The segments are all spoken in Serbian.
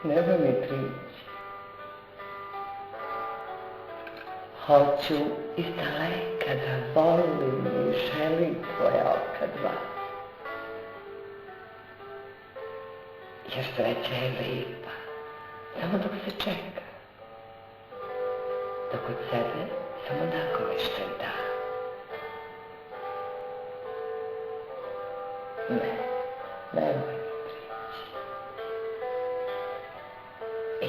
Nemoj mi prići. Hoću iz daleka da volim i želim tvoja oka dva. Jer sreća je lipa, samo dok se čeka. Dok od sebe samo nagoveštaj da. Ne, nemoj mi prići.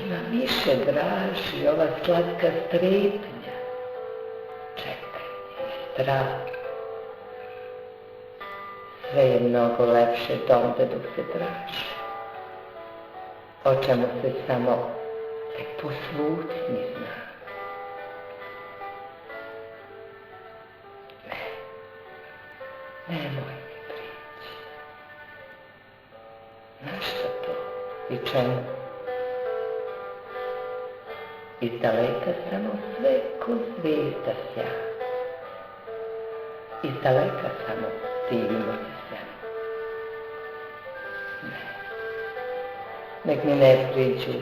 Ima više draži ova slatka strepnja, čekanje i strah. Sve je mnogo lepše donde dok se traži, o čemu se samo tek po slutnji zna. Ne, nemoj mi prići. Znaš šta to i čemu? Iz daleka samo sve ko zvijezda sja. Iz daleka samo divimo se svemu. Ne, nek mi ne priđu